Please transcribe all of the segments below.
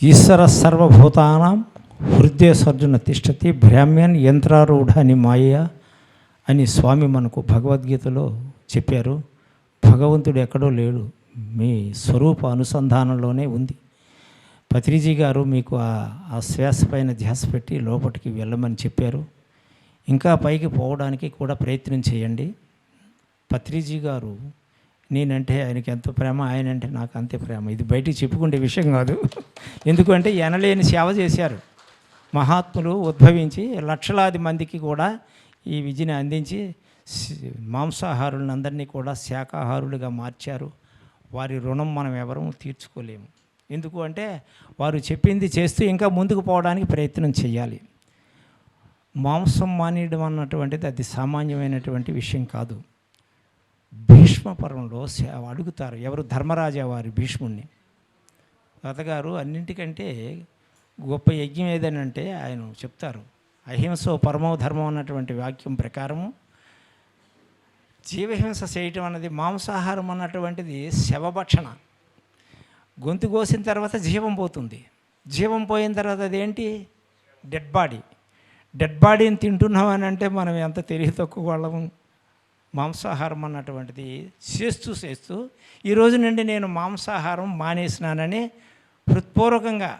ఈశ్వర సర్వభూతానాం హృదయసర్జున తిష్టతి బ్రాహ్మ్యన్ యంత్రారూఢాని మాయ అని స్వామి మనకు భగవద్గీతలో చెప్పారు. భగవంతుడు ఎక్కడో లేడు, మీ స్వరూప అనుసంధానంలోనే ఉంది. పత్రిజీ గారు మీకు ఆ శ్వాస పైన ధ్యాస పెట్టి లోపలికి వెళ్ళమని చెప్పారు. ఇంకా పైకి పోవడానికి కూడా ప్రయత్నం చేయండి. పత్రిజీ గారు నేనంటే ఆయనకి ఎంతో ప్రేమ, ఆయన అంటే నాకు అంతే ప్రేమ. ఇది బయటికి చెప్పుకునే విషయం కాదు. ఎందుకంటే ఎనలేని సేవ చేశారు. మహాత్ములు ఉద్భవించి లక్షలాది మందికి కూడా ఈ విద్యని అందించి మాంసాహారులందరినీ కూడా శాకాహారులుగా మార్చారు. వారి రుణం మనం ఎవరూ తీర్చుకోలేము. ఎందుకు అంటే వారు చెప్పింది చేస్తూ ఇంకా ముందుకు పోవడానికి ప్రయత్నం చేయాలి. మాంసం మానేయడం అన్నటువంటిది అది సామాన్యమైనటువంటి విషయం కాదు. భీష్మ పర్వంలో అడుగుతారు, ఎవరు? ధర్మరాజా వారి భీష్ముడిని. తాతగారు అన్నింటికంటే గొప్ప యజ్ఞం ఏదనంటే ఆయన చెప్తారు, అహింసో పరమో ధర్మం అన్నటువంటి వాక్యం ప్రకారము జీవహింస చేయటం అన్నది, మాంసాహారం అన్నటువంటిది శవభక్షణ. గొంతు కోసిన తర్వాత జీవం పోతుంది. జీవం పోయిన తర్వాత అదేంటి? Dead body. డెడ్ బాడీని తింటున్నామని అంటే మనం ఎంత తెలివి తక్కువ వాళ్ళము. మాంసాహారం అన్నటువంటిది చేస్తూ ఈ రోజు నుండి నేను మాంసాహారం మానేసినానని హృత్పూర్వకంగా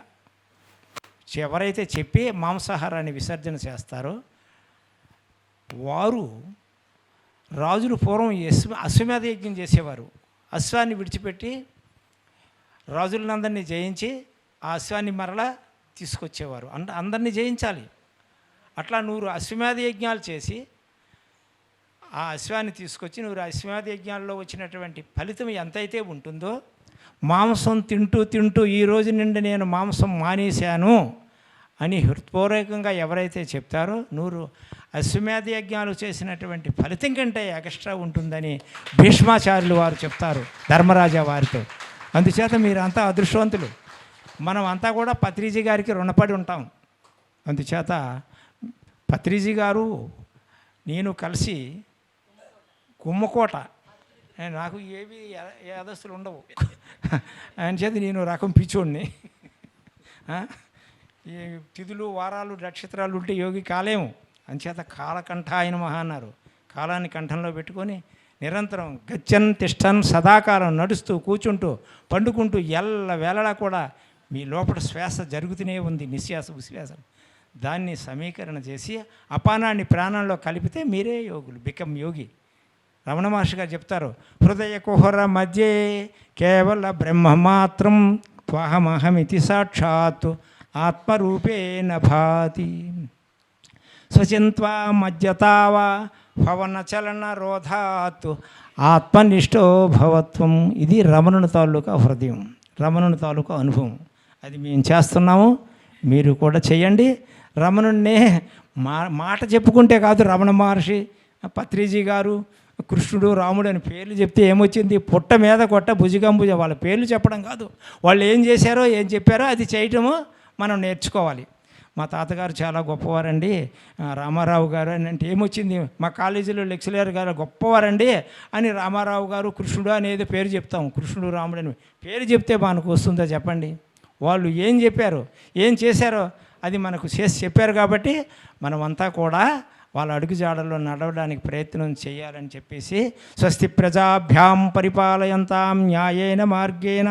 ఎవరైతే చెప్పి మాంసాహారాన్ని విసర్జన చేస్తారో వారు రాజులు పూర్వం అశ్వమేధ యజ్ఞం చేసేవారు. అశ్వాన్ని విడిచిపెట్టి రాజులందరినీ జయించి ఆ అశ్వాన్ని మరలా తీసుకొచ్చేవారు. అందరినీ జయించాలి. అట్లా 100 అశ్వమేధ యజ్ఞాలు చేసి ఆ అశ్వాన్ని తీసుకొచ్చి 100 అశ్వమేధ యజ్ఞాల్లో వచ్చినటువంటి ఫలితం ఎంతైతే ఉంటుందో, మాంసం తింటూ ఈ రోజు నుండి నేను మాంసం మానేశాను అని హృత్పూర్వకంగా ఎవరైతే చెప్తారో 100 అశ్వమేధ యజ్ఞాలు చేసినటువంటి ఫలితం కంటే ఎక్స్ట్రా ఉంటుందని భీష్మాచార్యులు వారు చెప్తారు ధర్మరాజా వారితో. అందుచేత మీరంతా అదృష్టవంతులు. మనం అంతా కూడా పత్రిజీ గారికి రుణపడి ఉంటాం. అందుచేత పత్రిజీ గారు నేను కలిసి కుమ్మకోట, నాకు ఏవి యాదస్తులు ఉండవు, ఆయన చేత నేను రకం పిచ్చోడిని. ఈ తిథులు వారాలు నక్షత్రాలు ఉంటే యోగి కాలేము. అంచేత కాలకంఠాయన మహా అన్నారు. కాలాన్ని కంఠంలో పెట్టుకొని నిరంతరం గచ్చన్ తిష్టన్ సదాకాలం నడుస్తూ కూర్చుంటూ పండుకుంటూ వేళలా కూడా మీ లోపల శ్వాస జరుగుతూనే ఉంది, నిశ్వాస ఉశ్వాసం. దాన్ని సమీకరణ చేసి అపానాన్ని ప్రాణంలో కలిపితే మీరే యోగులు, బికమ్ యోగి. రమణ మహర్షి గారు చెప్తారు, హృదయ కుహర మధ్యే కేవల బ్రహ్మమాత్రం త్వహమహమితి సాక్షాత్ ఆత్మరూపేణ భాతి స్వచింత్వా మధ్యతావా పవన చలన రోధాత్ ఆత్మనిష్టో భవత్వం. ఇది రమణుని తాలూకా హృదయం, రమణుని తాలూకా అనుభవం. అది మేము చేస్తున్నాము, మీరు కూడా చేయండి. రమణుడినే మాట చెప్పుకుంటే కాదు, రమణ మహర్షి, పత్రిజీ గారు, కృష్ణుడు, రాముడు అని పేర్లు చెప్తే ఏమొచ్చింది? పుట్ట మీద కొట్ట భుజగంభుజ. వాళ్ళ పేర్లు చెప్పడం కాదు, వాళ్ళు ఏం చేశారో ఏం చెప్పారో అది చేయటము మనం నేర్చుకోవాలి. మా తాతగారు చాలా గొప్పవారండి, రామారావు గారు అని అంటే ఏమొచ్చింది? మా కాలేజీలో లెక్చరర్ గారు గొప్పవారండి అని రామారావు గారు, కృష్ణుడు అనేది పేరు చెప్తాం. కృష్ణుడు, రాముడు అని పేరు చెప్తే మనకు వస్తుందో చెప్పండి? వాళ్ళు ఏం చెప్పారో ఏం చేశారో అది మనకు చేసి చెప్పారు. కాబట్టి మనమంతా కూడా వాళ్ళ అడుగుజాడల్లో నడవడానికి ప్రయత్నం చేయాలని చెప్పేసి, స్వస్తి ప్రజాభ్యాం పరిపాలయంతాం న్యాయేన మార్గేణ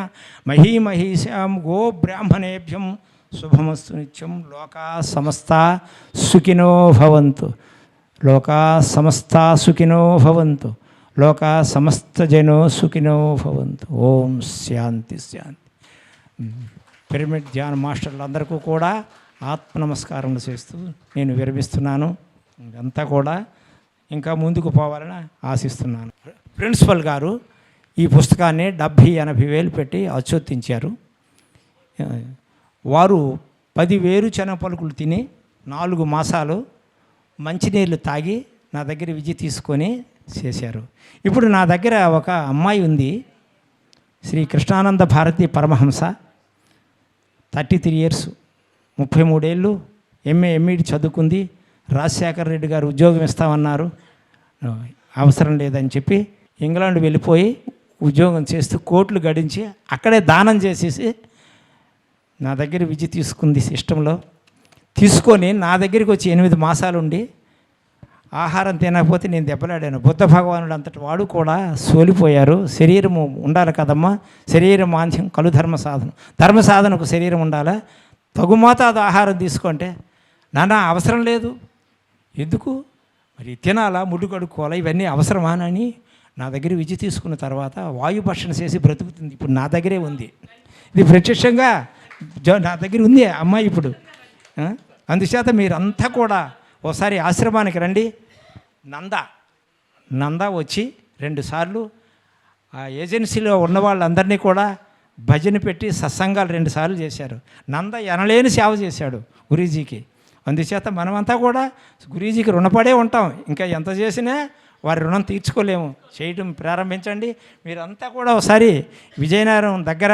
మహీమహీశాం గో బ్రాహ్మణేభ్యం శుభమస్తు నిత్యం. లోకా సమస్తా సుఖినో భవంతు, లోకా సమస్తా సుఖినో భవంతు, లోకా సమస్త జనో సుఖినో భవంతు. ఓం శాంతి శాంతి. పిరమిడ్ ధ్యాన మాస్టర్లందరికీ కూడా ఆత్మ నమస్కారం చేస్తూ నేను విరమిస్తున్నాను. అంతా కూడా ఇంకా ముందుకు పోవాలని ఆశిస్తున్నాను. ప్రిన్సిపల్ గారు ఈ పుస్తకాన్ని 70-80 వేలు పెట్టి అచ్చొత్తించారు. వారు 10 వేరుశనగ పలుకులు తిని 4 మాసాలు మంచినీళ్ళు తాగి నా దగ్గర విద్య తీసుకొని చేశారు. ఇప్పుడు నా దగ్గర ఒక అమ్మాయి ఉంది, శ్రీ కృష్ణానంద భారతి పరమహంస, 33 ఇయర్స్, 33 ఏళ్ళు, ఎంఈడి చదువుకుంది. రాజశేఖర రెడ్డి గారు ఉద్యోగం ఇస్తామన్నారు, అవసరం లేదని చెప్పి ఇంగ్లాండ్ వెళ్ళిపోయి ఉద్యోగం చేస్తూ కోట్లు గడించి అక్కడే దానం చేసేసి నా దగ్గర విద్య తీసుకుంది సిస్టంలో. తీసుకొని నా దగ్గరికి వచ్చి 8 మాసాలు ఉండి ఆహారం తినకపోతే నేను దెబ్బలాడాను. బుద్ధ భగవానుడు అంతటి వాడు కూడా సోలిపోయారు. శరీరము ఉండాలి కదమ్మా, శరీరం మాంద్యం కలు ధర్మ సాధన, ధర్మ సాధనకు శరీరం ఉండాలా, తగు మోతాదు ఆహారం తీసుకుంటే నాన్న అవసరం లేదు, ఎందుకు మరి తినాలా, ముడ్డు కడుక్కోవాలా, ఇవన్నీ అవసరమానని నా దగ్గర విద్య తీసుకున్న తర్వాత వాయు భక్షణ చేసి బ్రతుకుతుంది. ఇప్పుడు నా దగ్గరే ఉంది, ఇది ప్రత్యక్షంగా నా దగ్గర ఉంది అమ్మాయి ఇప్పుడు. అందుచేత మీరంతా కూడా ఒకసారి ఆశ్రమానికి రండి. నంద వచ్చి 2 సార్లు ఆ ఏజెన్సీలో ఉన్న వాళ్ళందరినీ కూడా భజన పెట్టి సత్సంగాలు 2 సార్లు చేశారు. నంద ఎనలేని సేవ చేశాడు గురూజీకి. అందుచేత మనమంతా కూడా గురూజీకి రుణపడే ఉంటాం. ఇంకా ఎంత చేసినా వారి రుణం తీర్చుకోలేము. చేయడం ప్రారంభించండి. మీరంతా కూడా ఒకసారి విజయనగరం దగ్గర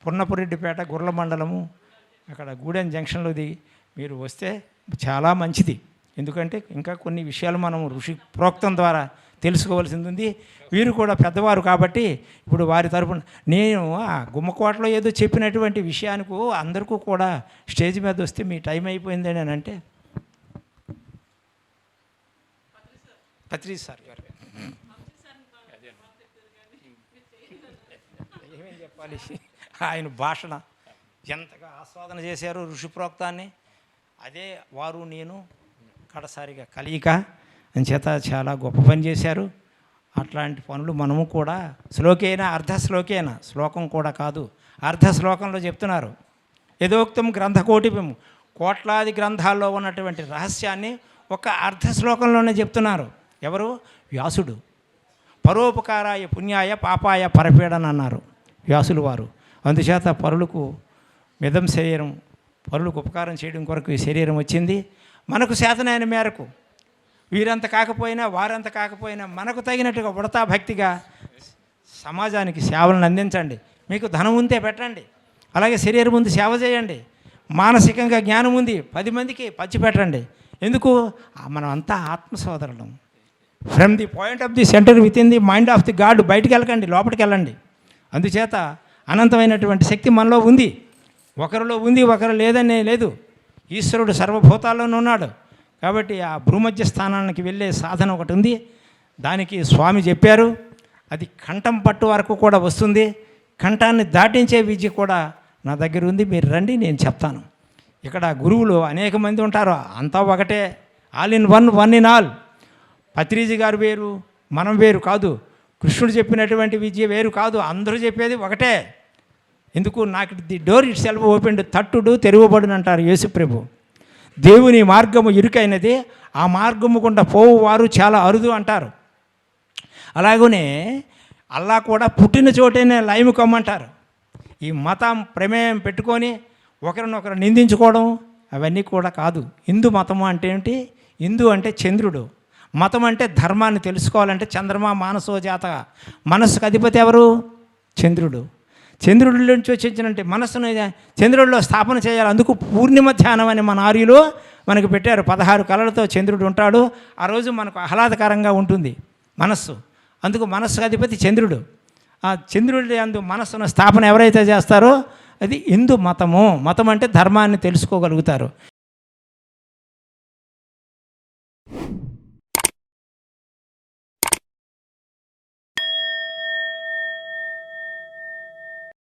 పున్నపురెడ్డిపేట గుర్ల మండలము అక్కడ గూడెం జంక్షన్లో దిగి మీరు వస్తే చాలా మంచిది. ఎందుకంటే ఇంకా కొన్ని విషయాలు మనం ఋషి ప్రోక్తం ద్వారా తెలుసుకోవాల్సింది ఉంది. వీరు కూడా పెద్దవారు కాబట్టి ఇప్పుడు వారి తరపున నేను ఆ గుమ్మకోటలో ఏదో చెప్పినటువంటి విషయానికి అందరికీ కూడా స్టేజ్ మీద వస్తే మీ టైం అయిపోయిందని అని అంటే పత్రి సార్ గారు ఏమేం చెప్పాలి, ఆయన భాషణ ఎంతగా ఆస్వాదన చేశారు ఋషి ప్రోక్తాన్ని. అదే వారు నేను కడసారిగా కలియిక అని చేత చాలా గొప్ప పని చేశారు. అట్లాంటి పనులు మనము కూడా శ్లోకేనా అర్ధ శ్లోకేనా, శ్లోకం కూడా కాదు అర్ధ శ్లోకంలో చెప్తున్నారు. యథోక్తం గ్రంథకోటిపం, కోట్లాది గ్రంథాల్లో ఉన్నటువంటి రహస్యాన్ని ఒక అర్ధ శ్లోకంలోనే చెప్తున్నారు. ఎవరు? వ్యాసుడు. పరోపకారాయ పుణ్యాయ పాపాయ పరపీడన అన్నారు వ్యాసులు వారు. అందుచేత పరులకు మిదం శరీరం, పరులకు ఉపకారం చేయడం కొరకు ఈ శరీరం వచ్చింది. మనకు చేతనైన మేరకు వీరంత కాకపోయినా వారంత కాకపోయినా మనకు తగినట్టుగా ఉడతా భక్తిగా సమాజానికి సేవలను అందించండి. మీకు ధనం ఉంటే పెట్టండి, అలాగే శరీరం ముందు సేవ చేయండి. మానసికంగా జ్ఞానం ఉంది 10 మందికి పంచిపెట్టండి. ఎందుకు? మనం అంతా ఆత్మ సోదరులం. From the point of the centre within the mind of the God. బయటికి వెళ్ళకండి, లోపలికి వెళ్ళండి. అందుచేత అనంతమైనటువంటి శక్తి మనలో ఉంది. ఒకరిలో ఉంది, ఒకరు లేదనే లేదు. ఈశ్వరుడు సర్వభూతాల్లోనూ ఉన్నాడు. కాబట్టి ఆ భూమధ్య స్థానానికి వెళ్ళే సాధన ఒకటి ఉంది. దానికి స్వామి చెప్పారు. అది కంఠం పట్టు వరకు కూడా వస్తుంది. కంఠాన్ని దాటించే విద్య కూడా నా దగ్గర ఉంది. మీరు రండి, నేను చెప్తాను. ఇక్కడ గురువులు అనేక మంది ఉంటారు, అంతా ఒకటే. All in one, one in all. Patriji గారు వేరు, మనం వేరు కాదు. కృష్ణుడు చెప్పినటువంటి విద్య వేరు కాదు. అందరూ చెప్పేది ఒకటే. ఎందుకు? నాకు the door itself open, తట్టుడు తెరవబడును అంటారు యేసుప్రభు. దేవుని మార్గము ఇరుకైనది, ఆ మార్గము గుండా పోవువారు చాలా అరుదు అంటారు. అలాగనే అల్లా కూడా పుట్టిన చోటనే లైము కమ్మంటారు. ఈ మతం ప్రమేయం పెట్టుకొని ఒకరినొకరు నిందించుకోవడం అవన్నీ కూడా కాదు. హిందూ మతము అంటే ఏంటి? హిందూ అంటే చంద్రుడు, మతం అంటే ధర్మాన్ని తెలుసుకోవాలంటే చంద్రమా మానసో జాత. మనస్సుకు అధిపతి ఎవరు? చంద్రుడు. చంద్రుడి నుంచి వచ్చించినంటే మనస్సును చంద్రుడిలో స్థాపన చేయాలి. అందుకు పూర్ణిమ ధ్యానం అని మన ఆర్యులు మనకు పెట్టారు. 16 కళలతో చంద్రుడు ఉంటాడు. ఆ రోజు మనకు ఆహ్లాదకరంగా ఉంటుంది మనస్సు. అందుకు మనస్సుకు అధిపతి చంద్రుడు. ఆ చంద్రుడి అందు మనస్సును స్థాపన ఎవరైతే చేస్తారో అది హిందూ మతము. మతం అంటే ధర్మాన్ని తెలుసుకోగలుగుతారు.